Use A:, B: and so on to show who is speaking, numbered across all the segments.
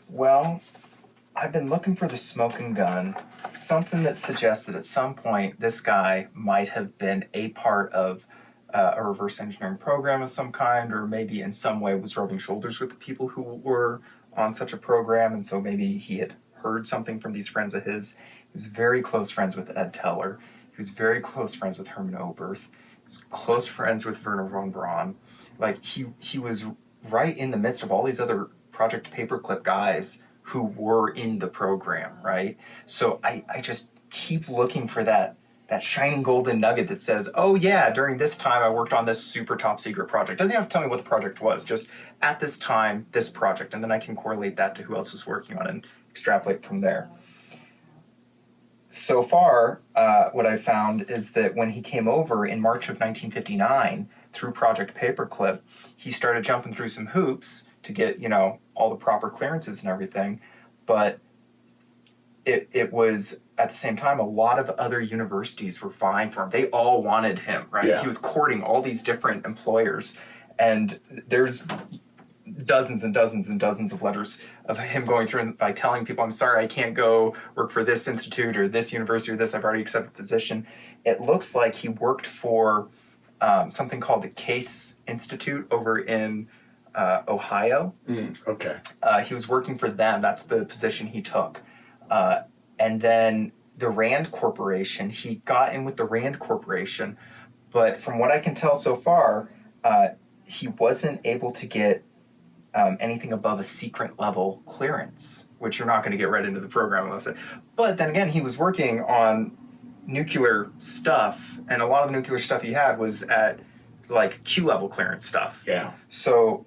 A: Well, I've been looking for the smoking gun, something that suggests that at some point this guy might have been a part of a reverse engineering program of some kind, or maybe in some way was rubbing shoulders with the people who were on such a program, and so maybe he had heard something from these friends of his. He was very close friends with Ed Teller. He was very close friends with Herman Oberth. He was close friends with Werner von Braun. Like, he was right in the midst of all these other Project Paperclip guys who were in the program, right? So I just keep looking for that shining golden nugget that says, oh yeah, during this time I worked on this super top secret project. Doesn't even have to tell me what the project was, just at this time, this project, and then I can correlate that to who else was working on it and extrapolate from there. So far, what I've found is that when he came over in March of 1959 through Project Paperclip, he started jumping through some hoops to get, all the proper clearances and everything, but it was, at the same time, a lot of other universities were vying for him. They all wanted him, right? Yeah. He was courting all these different employers, and there's dozens and dozens and dozens of letters of him going through and by telling people, I'm sorry, I can't go work for this institute or this university or this, I've already accepted a position. It looks like he worked for something called the Case Institute over in Ohio.
B: Okay.
A: He was working for them. That's the position he took. And then the Rand Corporation, he got in with the Rand Corporation, but from what I can tell so far, he wasn't able to get anything above a secret level clearance, which you're not going to get right into the program unless it. But then again, he was working on nuclear stuff, and a lot of the nuclear stuff he had was at like Q level clearance stuff.
B: Yeah.
A: So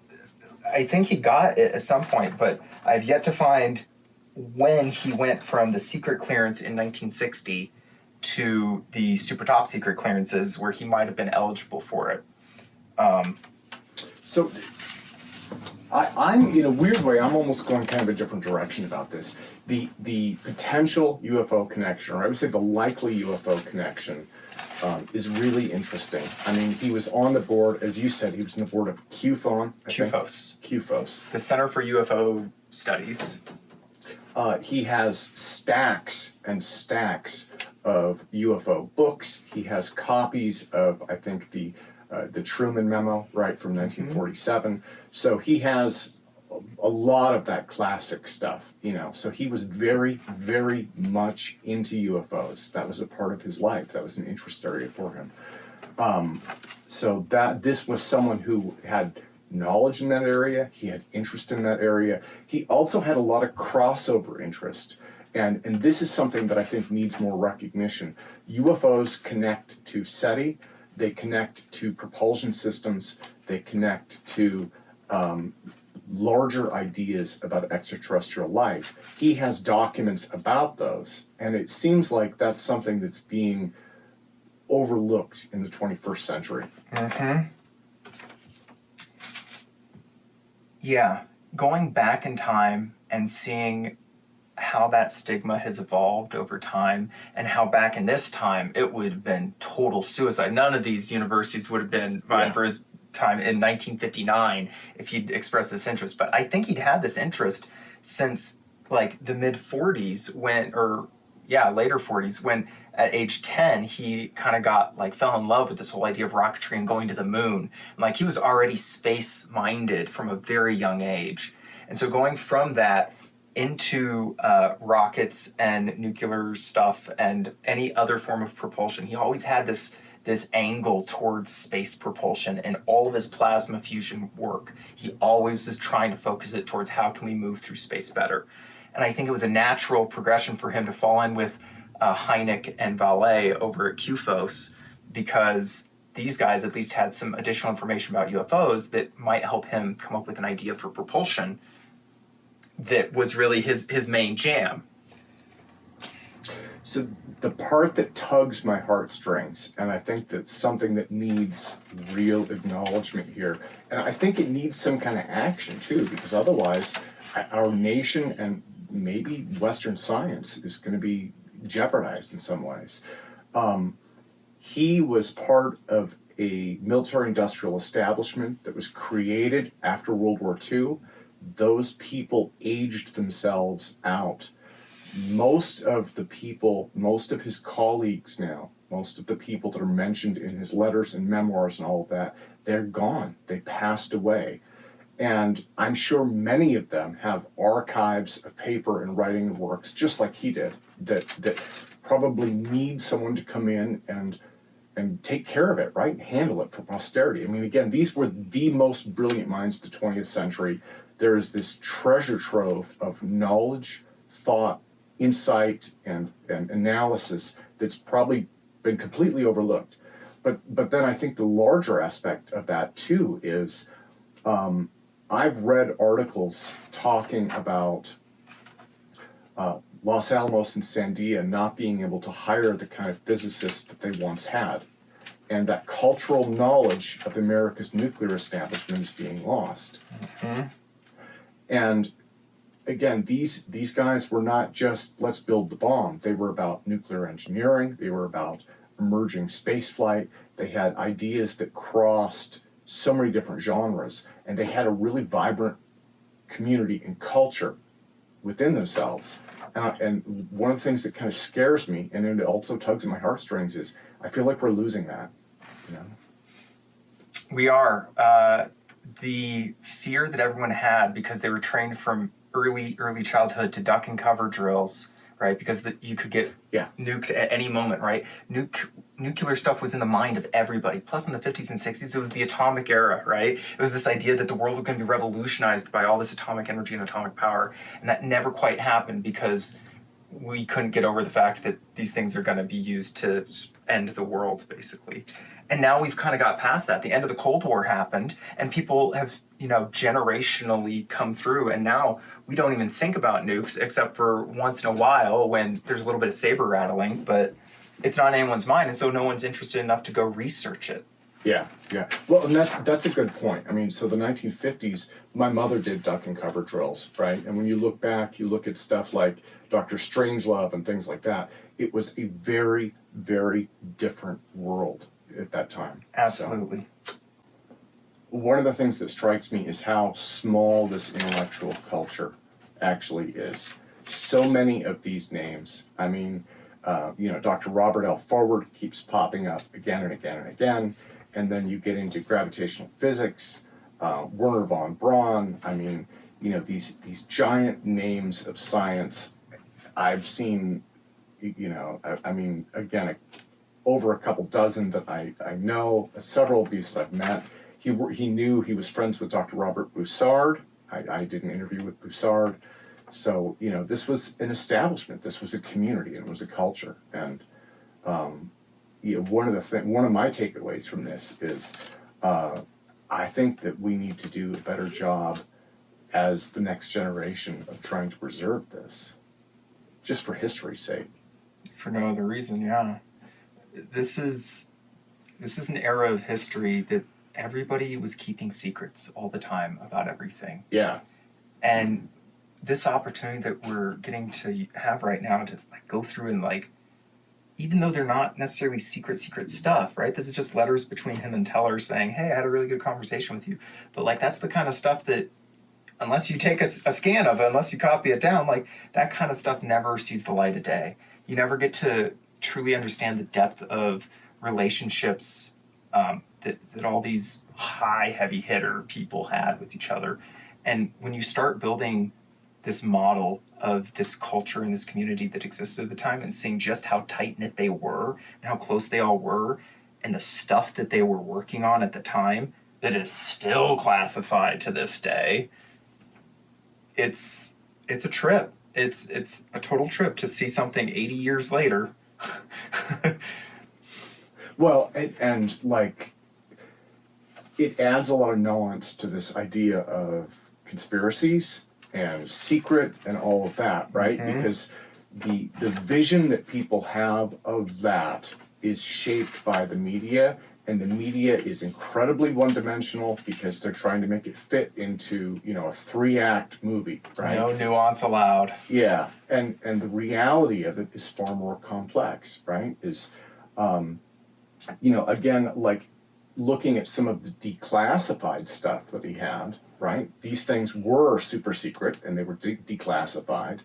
A: I think he got it at some point, but I've yet to find when he went from the secret clearance in 1960 to the super top secret clearances where he might have been eligible for it.
B: So I'm, in a weird way, I'm almost going kind of a different direction about this. The potential UFO connection, or I would say the likely UFO connection, is really interesting. I mean, he was on the board, as you said, he was on the board of QFOS.
A: The Center for UFO Studies.
B: He has stacks and stacks of UFO books. He has copies of, I think, the Truman Memo, right, from 1947. So he has a lot of that classic stuff, So he was very, very much into UFOs. That was a part of his life. That was an interest area for him. So this was someone who had knowledge in that area. He had interest in that area. He also had a lot of crossover interest. And this is something that I think needs more recognition. UFOs connect to SETI. They connect to propulsion systems. They connect to larger ideas about extraterrestrial life. He has documents about those. And it seems like that's something that's being overlooked in the 21st century.
A: Mm-hmm. Yeah, going back in time and seeing how that stigma has evolved over time, and how back in this time it would have been total suicide. None of these universities would have been vying for his time in 1959 if he'd expressed this interest. But I think he'd had this interest since like the mid 40s later 40s, when at age 10 he kind of fell in love with this whole idea of rocketry and going to the moon. And, like, he was already space minded from a very young age. And so going from that into rockets and nuclear stuff and any other form of propulsion, he always had this angle towards space propulsion, and all of his plasma fusion work, he always is trying to focus it towards how can we move through space better. And I think it was a natural progression for him to fall in with Hynek and Vallée over at QFOS, because these guys at least had some additional information about UFOs that might help him come up with an idea for propulsion that was really his main jam.
B: So the part that tugs my heartstrings, and I think that's something that needs real acknowledgement here, and I think it needs some kind of action too, because otherwise our nation and maybe Western science is going to be jeopardized in some ways. He was part of a military-industrial establishment that was created after World War II those people aged themselves out. Most of the people, most of his colleagues now, most of the people that are mentioned in his letters and memoirs and all of that, they're gone. They passed away. And I'm sure many of them have archives of paper and writing works, just like he did, that probably need someone to come in and take care of it, right? And handle it for posterity. I mean, again, these were the most brilliant minds of the 20th century. There is this treasure trove of knowledge, thought, insight, and analysis that's probably been completely overlooked. But then I think the larger aspect of that too is I've read articles talking about Los Alamos and Sandia not being able to hire the kind of physicists that they once had. And that cultural knowledge of America's nuclear establishment is being lost.
A: Mm-hmm.
B: And again, these guys were not just, let's build the bomb. They were about nuclear engineering. They were about emerging space flight. They had ideas that crossed so many different genres. And they had a really vibrant community and culture within themselves. And one of the things that kind of scares me, and it also tugs at my heartstrings, is I feel like we're losing that. You know?
A: We are. The fear that everyone had because they were trained from early childhood to duck and cover drills, right? Because you could get nuked at any moment, right? Nuclear stuff was in the mind of everybody. Plus, in the 50s and 60s, it was the atomic era, right? It was this idea that the world was going to be revolutionized by all this atomic energy and atomic power. And that never quite happened because we couldn't get over the fact that these things are going to be used to end the world, basically. And now we've kind of got past that. The end of the Cold War happened, and people have, generationally come through, and now we don't even think about nukes except for once in a while when there's a little bit of saber rattling, but it's not in anyone's mind, and so no one's interested enough to go research it.
B: Yeah. Well, and that's a good point. I mean, so the 1950s, my mother did duck and cover drills, right? And when you look back, you look at stuff like Dr. Strangelove and things like that. It was a very, very different world at that time.
A: Absolutely.
B: So, one of the things that strikes me is how small this intellectual culture actually is. So many of these names, I mean, Dr. Robert L. Forward keeps popping up again and again and again. And then you get into gravitational physics, Werner von Braun. I mean, these giant names of science. I've seen, over a couple dozen that I know. Several of these that I've met. He was friends with Dr. Robert Bussard. I did an interview with Bussard. So, this was an establishment. This was a community. And it was a culture. And one of my takeaways from this is I think that we need to do a better job as the next generation of trying to preserve this, just for history's sake.
A: For no other reason, yeah. This is an era of history that everybody was keeping secrets all the time about everything.
B: Yeah.
A: And this opportunity that we're getting to have right now to go through and even though they're not necessarily secret stuff, right? This is just letters between him and Teller saying, hey, I had a really good conversation with you. But that's the kind of stuff that, unless you take a scan of it, unless you copy it down, that kind of stuff never sees the light of day. You never get to truly understand the depth of relationships that all these high, heavy hitter people had with each other. And when you start building this model of this culture and this community that existed at the time and seeing just how tight-knit they were and how close they all were and the stuff that they were working on at the time that is still classified to this day, it's a trip. It's a total trip to see something 80 years later.
B: Well, it adds a lot of nuance to this idea of conspiracies and secret and all of that, right? Mm-hmm. Because the vision that people have of that is shaped by the media, and the media is incredibly one-dimensional because they're trying to make it fit into, a 3-act movie, right?
A: No nuance allowed.
B: Yeah, and the reality of it is far more complex, right? Is, again, looking at some of the declassified stuff that he had, right? These things were super secret and they were declassified.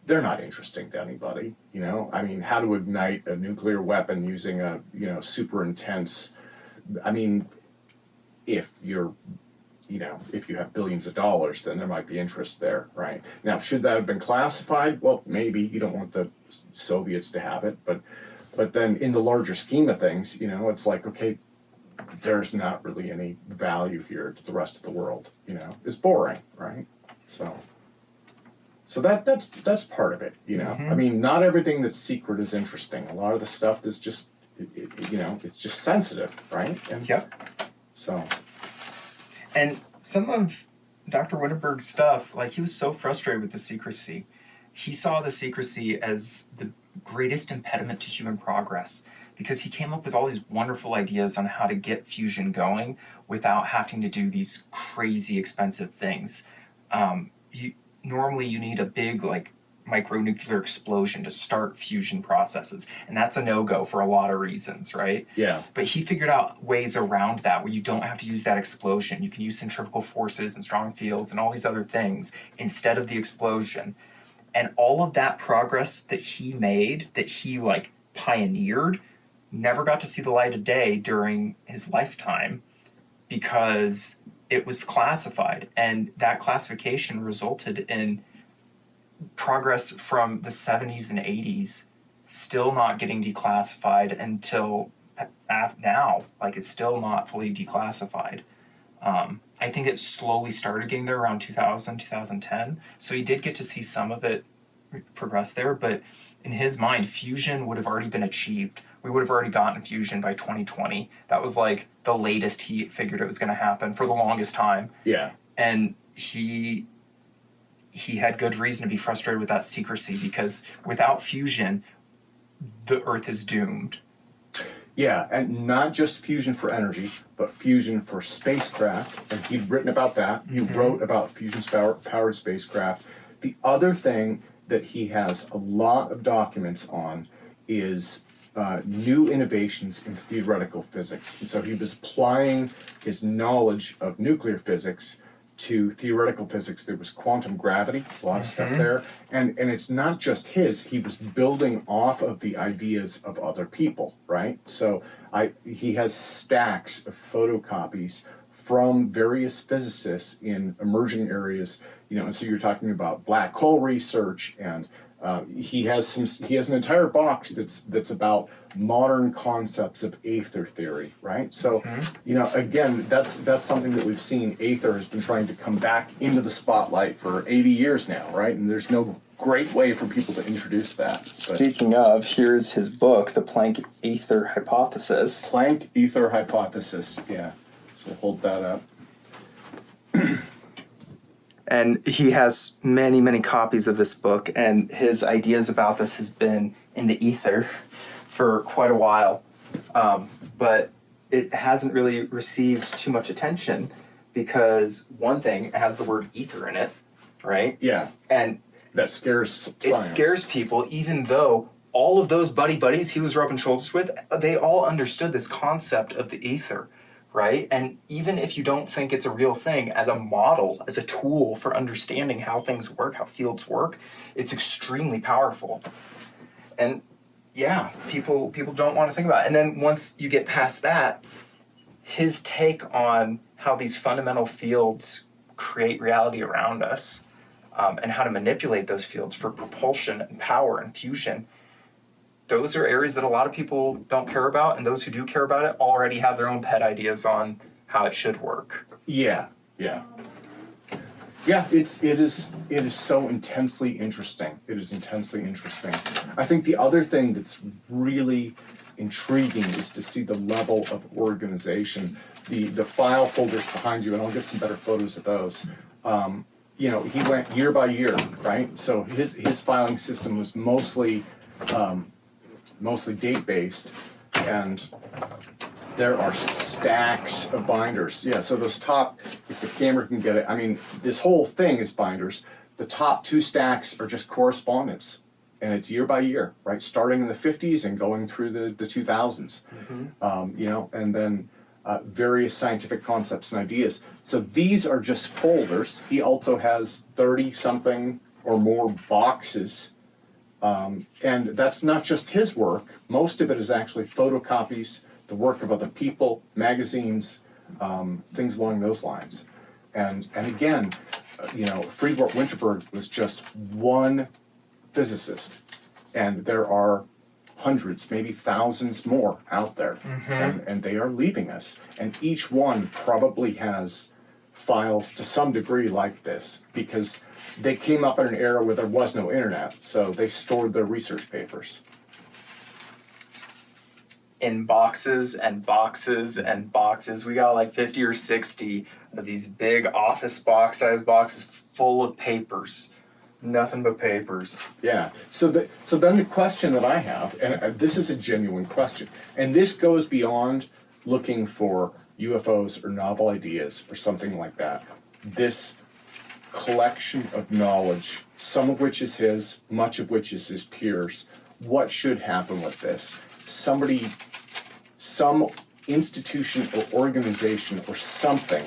B: They're not interesting to anybody, you know? I mean, how to ignite a nuclear weapon using a, you know, super intense, I mean, if you're, you know, if you have billions of dollars, then there might be interest there, right? Now, should that have been classified? Well, maybe. You don't want the Soviets to have it, but then in the larger scheme of things, you know, it's like, okay, there's not really any value here to the rest of the world, you know? It's boring, right? So that's part of it, you know? I mean, not everything that's secret is interesting. A lot of the stuff that's just, you know, it's just sensitive, right? And
A: Yep.
B: so...
A: And some of Dr. Winterberg's stuff, like, he was so frustrated with the secrecy. He saw the secrecy as the greatest impediment to human progress, because he came up with all these wonderful ideas on how to get fusion going without having to do these crazy expensive things. Normally you need a big, like, micronuclear explosion to start fusion processes, and that's a no-go for a lot of reasons, right?
B: Yeah.
A: But he figured out ways around that where you don't have to use that explosion. You can use centrifugal forces and strong fields and all these other things instead of the explosion. And all of that progress that he made, that he, like, pioneered, never got to see the light of day during his lifetime because it was classified, and that classification resulted in progress from the 70s and 80s still not getting declassified until now. Like, it's still not fully declassified. I think it slowly started getting there around 2000, 2010. So he did get to see some of it progress there, but in his mind, fusion would have already been achieved. We would have already gotten fusion by 2020. That was like the latest he figured it was going to happen for the longest time.
B: Yeah.
A: And he had good reason to be frustrated with that secrecy, because without fusion, the Earth is doomed.
B: Yeah, and not just fusion for energy, but fusion for spacecraft. And he'd written about that. He wrote about fusion-powered spacecraft. The other thing that he has a lot of documents on is new innovations in theoretical physics. And so he was applying his knowledge of nuclear physics to theoretical physics. There was quantum gravity, a lot of stuff there. And it's not just his. He was building off of the ideas of other people, right? So he has stacks of photocopies from various physicists in emerging areas, you know, and so you're talking about black hole research, and he has an entire box that's about modern concepts of aether theory, right? So, you know, again, that's something that we've seen. Aether has been trying to come back into the spotlight for 80 years now, right? And there's no great way for people to introduce that.
A: Speaking of, here's his book, The Planck Aether Hypothesis.
B: Planck Aether Hypothesis, yeah. So hold that up.
A: And he has many, many copies of this book, and his ideas about this has been in the ether for quite a while. But it hasn't really received too much attention because, one thing, it has the word ether in it, right?
B: Yeah.
A: And
B: that scares science.
A: It scares people, even though all of those buddies he was rubbing shoulders with, they all understood this concept of the ether, right? And even if you don't think it's a real thing, as a model, as a tool for understanding how things work, how fields work, it's extremely powerful. And yeah, people don't want to think about it. And then once you get past that, his take on how these fundamental fields create reality around us, and how to manipulate those fields for propulsion and power and fusion, those are areas that a lot of people don't care about, and those who do care about it already have their own pet ideas on how it should work.
B: Yeah. It is so intensely interesting. It is intensely interesting. I think the other thing that's really intriguing is to see the level of organization. The file folders behind you, and I'll get some better photos of those. You know, he went year by year, right? So his filing system was mostly date-based, and there are stacks of binders. Yeah, so those top, if the camera can get it, I mean, this whole thing is binders. The top two stacks are just correspondence, and it's year by year, right? Starting in the 50s and going through the 2000s. You know, and then various scientific concepts and ideas. So these are just folders. He also has 30-something or more boxes. And that's not just his work. Most of it is actually photocopies, the work of other people, magazines, things along those lines. And again, Friedwardt Winterberg was just one physicist, and there are hundreds, maybe thousands more out there, and they are leaving us. And each one probably has files to some degree like this, because they came up in an era where there was no internet, so they stored their research papers.
A: In boxes and boxes and boxes. We got like 50 or 60 of these big office box-sized boxes full of papers. Nothing but papers.
B: Yeah. So then the question that I have, and this is a genuine question, and this goes beyond looking for UFOs or novel ideas or something like that. This collection of knowledge, some of which is his, much of which is his peers, what should happen with this? Some institution or organization or something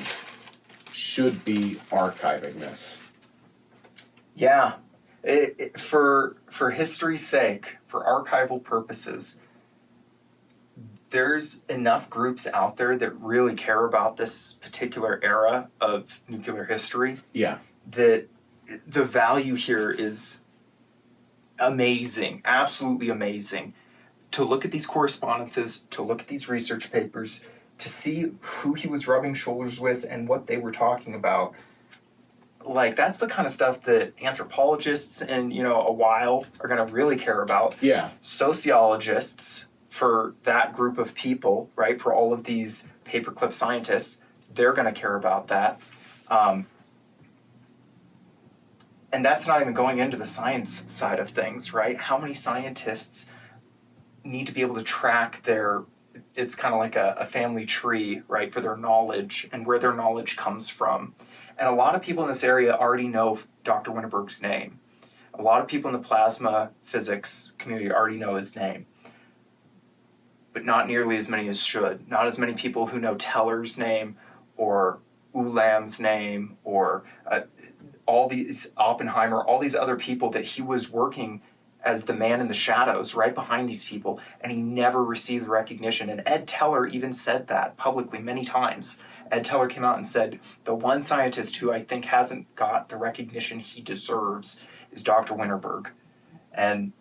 B: should be archiving this.
A: Yeah. For history's sake, for archival purposes, there's enough groups out there that really care about this particular era of nuclear history.
B: Yeah.
A: That the value here is amazing, absolutely amazing. To look at these correspondences, to look at these research papers, to see who he was rubbing shoulders with and what they were talking about. Like, that's the kind of stuff that anthropologists in, a while are going to really care about.
B: Yeah.
A: Sociologists, for that group of people, right, for all of these paperclip scientists, they're going to care about that. And that's not even going into the science side of things, right? How many scientists need to be able to track it's kind of like a family tree, right, for their knowledge and where their knowledge comes from. And a lot of people in this area already know Dr. Winterberg's name. A lot of people in the plasma physics community already know his name. But not nearly as many as should. Not as many people who know Teller's name or Ulam's name or all these Oppenheimer, all these other people that he was working as the man in the shadows right behind these people, and he never received recognition. And Ed Teller even said that publicly many times. Ed Teller came out and said, the one scientist who I think hasn't got the recognition he deserves is Dr. Winterberg. And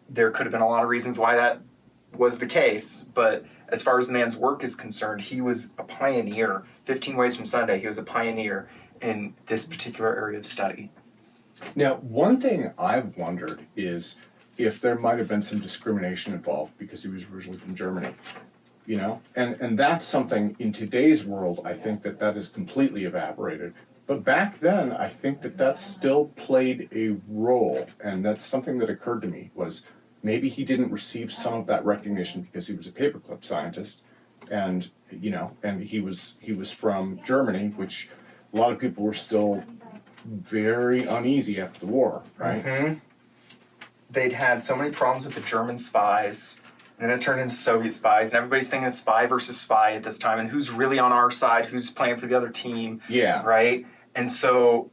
A: there could have been a lot of reasons why that was the case, but as far as the man's work is concerned, he was a pioneer. 15 Ways from Sunday, he was a pioneer in this particular area of study.
B: Now, one thing I've wondered is if there might have been some discrimination involved because he was originally from Germany, and that's something in today's world, I think that is completely evaporated. But back then, I think that still played a role, and that's something that occurred to me was maybe he didn't receive some of that recognition because he was a paperclip scientist, and he was from Germany, which a lot of people were still very uneasy after the war, right?
A: Mm-hmm. They'd had so many problems with the German spies, and then it turned into Soviet spies, and everybody's thinking of spy versus spy at this time, and who's really on our side, who's playing for the other team,
B: Yeah.
A: right? And so,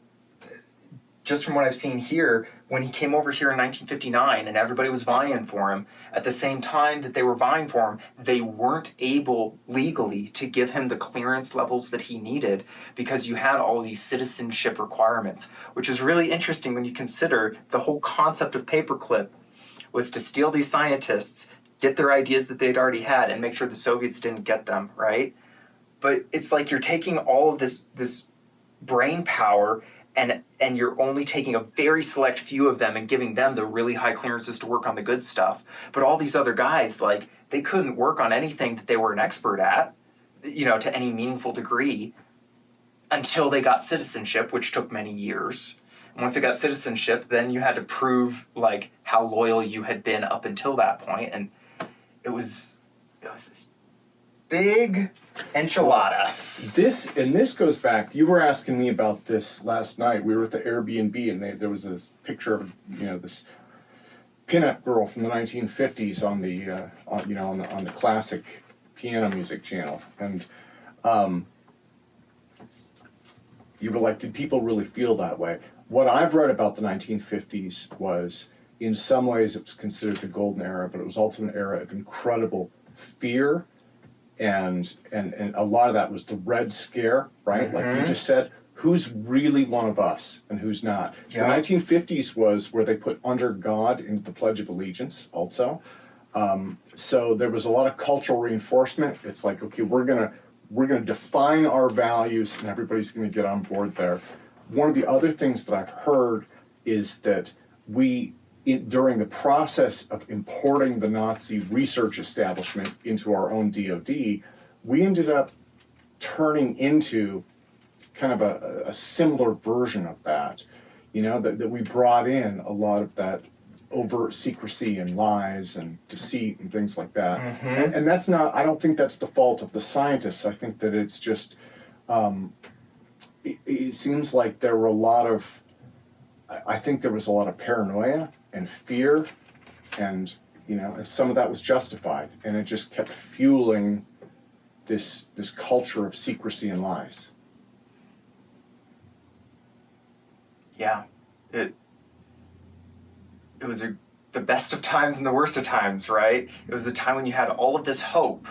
A: just from what I've seen here, when he came over here in 1959 and everybody was vying for him, at the same time that they were vying for him, they weren't able legally to give him the clearance levels that he needed because you had all these citizenship requirements, which is really interesting when you consider the whole concept of paperclip was to steal these scientists, get their ideas that they'd already had, and make sure the Soviets didn't get them, right? But it's like you're taking all of this brain power and you're only taking a very select few of them and giving them the really high clearances to work on the good stuff. But all these other guys, they couldn't work on anything that they were an expert at, to any meaningful degree until they got citizenship, which took many years. And once they got citizenship, then you had to prove, how loyal you had been up until that point. And it was this big enchilada.
B: This goes back. You were asking me about this last night. We were at the Airbnb, and there was this picture of this pinup girl from the 1950s on the classic piano music channel, and you were like, did people really feel that way? What I've read about the 1950s was, in some ways, it was considered the golden era, but it was also an era of incredible fear, and a lot of that was the Red Scare, right? Like you just said, who's really one of us and who's not?
A: Yeah.
B: The 1950s was where they put under God into the Pledge of Allegiance also. So there was a lot of cultural reinforcement. It's like, okay, we're gonna define our values and everybody's gonna get on board there. One of the other things that I've heard is that during the process of importing the Nazi research establishment into our own DoD, we ended up turning into kind of a similar version of that, that we brought in a lot of that overt secrecy and lies and deceit and things like that. And that's not, I don't think that's the fault of the scientists. I think that it's just, it seems like there were I think there was a lot of paranoia and fear, and and some of that was justified, and it just kept fueling this culture of secrecy and lies.
A: Yeah, it was the best of times and the worst of times, right? It was the time when you had all of this hope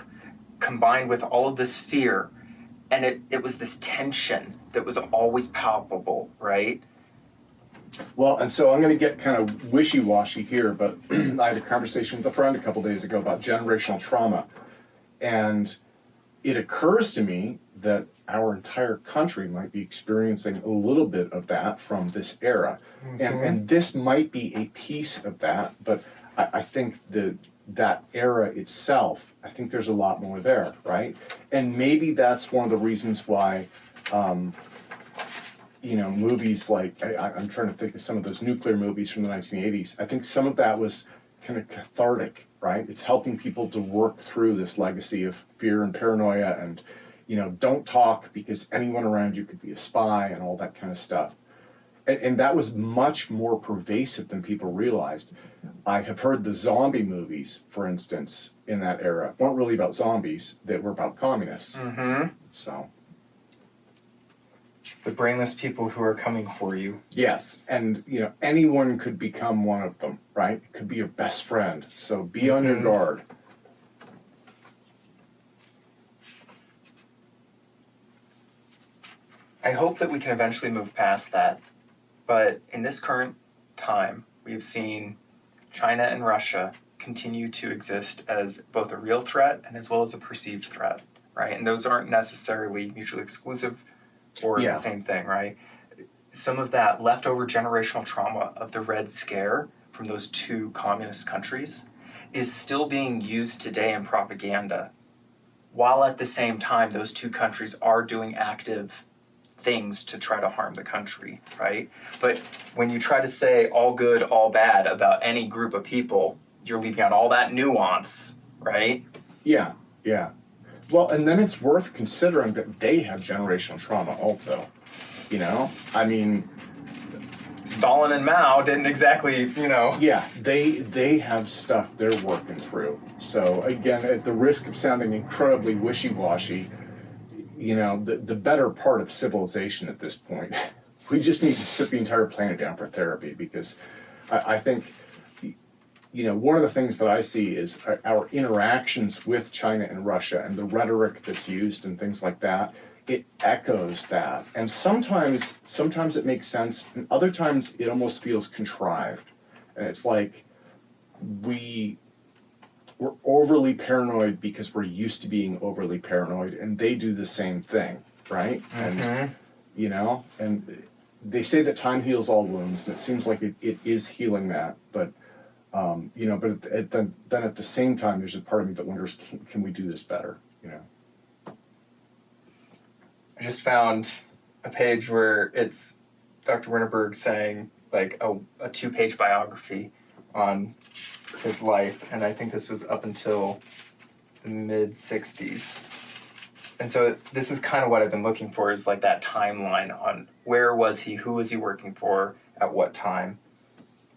A: combined with all of this fear, and it was this tension that was always palpable, right?
B: Well, and so I'm going to get kind of wishy-washy here, but I had a conversation with a friend a couple days ago about generational trauma, and it occurs to me that our entire country might be experiencing a little bit of that from this era. And this might be a piece of that, but I think that era itself, I think there's a lot more there, right? And maybe that's one of the reasons why, movies like, I'm trying to think of some of those nuclear movies from the 1980s. I think some of that was kind of cathartic, right? It's helping people to work through this legacy of fear and paranoia and, don't talk because anyone around you could be a spy and all that kind of stuff. And that was much more pervasive than people realized. I have heard the zombie movies, for instance, in that era, weren't really about zombies, they were about communists. So.
A: The brainless people who are coming for you.
B: Yes, and anyone could become one of them, right? It could be your best friend, so be on your guard.
A: I hope that we can eventually move past that, but in this current time, we've seen China and Russia continue to exist as both a real threat and as well as a perceived threat, right? And those aren't necessarily mutually exclusive or the same thing, right? Some of that leftover generational trauma of the Red Scare from those two communist countries is still being used today in propaganda, while at the same time those two countries are doing active things to try to harm the country, right? But when you try to say all good, all bad about any group of people, you're leaving out all that nuance, right?
B: Yeah. Well, and then it's worth considering that they have generational trauma also. I mean,
A: Stalin and Mao didn't exactly,
B: Yeah, they have stuff they're working through. So again, at the risk of sounding incredibly wishy-washy, the better part of civilization at this point, we just need to sit the entire planet down for therapy, because I think, one of the things that I see is our interactions with China and Russia and the rhetoric that's used and things like that. It echoes that, and sometimes it makes sense, and other times it almost feels contrived, and it's like we're overly paranoid because we're used to being overly paranoid, and they do the same thing, right? And and they say that time heals all wounds, and it seems like it is healing that, but then at the same time, there's a part of me that wonders, can we do this better?
A: I just found a page where it's Dr. Winterberg saying like a 2-page biography on his life, and I think this was up until the mid-60s. And so this is kind of what I've been looking for, is like that timeline on where was he, who was he working for, at what time.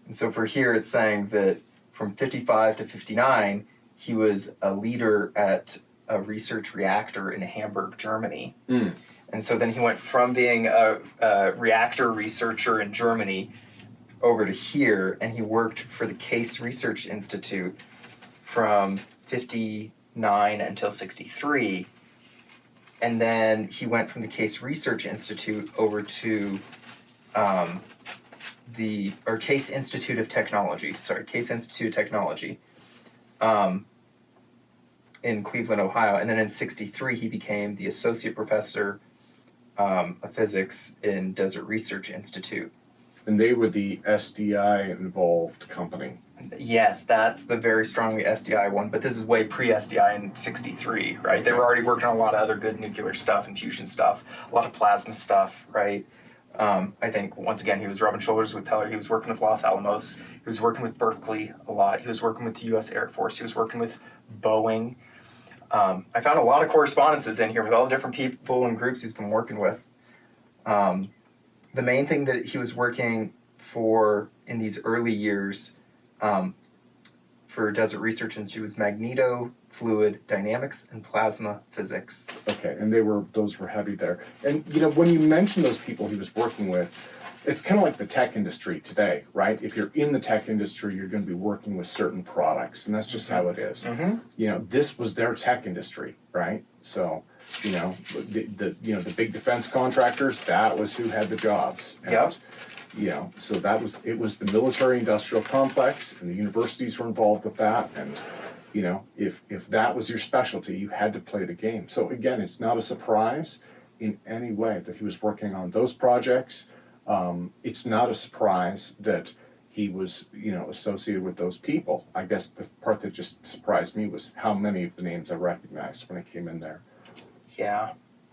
A: And so for here, it's saying that from 55 to 59, he was a leader at a research reactor in Hamburg, Germany.
B: Mm.
A: And so then he went from being a reactor researcher in Germany over to here, and he worked for the Case Research Institute from 59 until 63. And then he went from the Case Research Institute over to Case Institute of Technology, in Cleveland, Ohio. And then in 63, he became the associate professor of physics in Desert Research Institute.
B: And they were the SDI involved company.
A: Yes, that's the very strongly SDI one, but this is way pre-SDI in 63, right? They were already working on a lot of other good nuclear stuff and fusion stuff, a lot of plasma stuff, right? I think, once again, he was rubbing shoulders with Teller. He was working with Los Alamos. He was working with Berkeley a lot. He was working with the U.S. Air Force. He was working with Boeing. I found a lot of correspondences in here with all the different people and groups he's been working with. The main thing that he was working for in these early years for Desert Research Institute was magnetofluid dynamics and plasma physics.
B: Okay, and those were heavy there. And when you mention those people he was working with, it's kind of like the tech industry today, right? If you're in the tech industry, you're going to be working with certain products, and that's just how it is.
A: Mm-hmm.
B: This was their tech industry, right? So, the big defense contractors, that was who had the jobs. And,
A: Yep.
B: So it was the military industrial complex, and the universities were involved with that, and if that was your specialty, you had to play the game. So again, it's not a surprise in any way that he was working on those projects. It's not a surprise that he was, associated with those people. I guess the part that just surprised me was how many of the names I recognized when I came in there.
A: Yeah.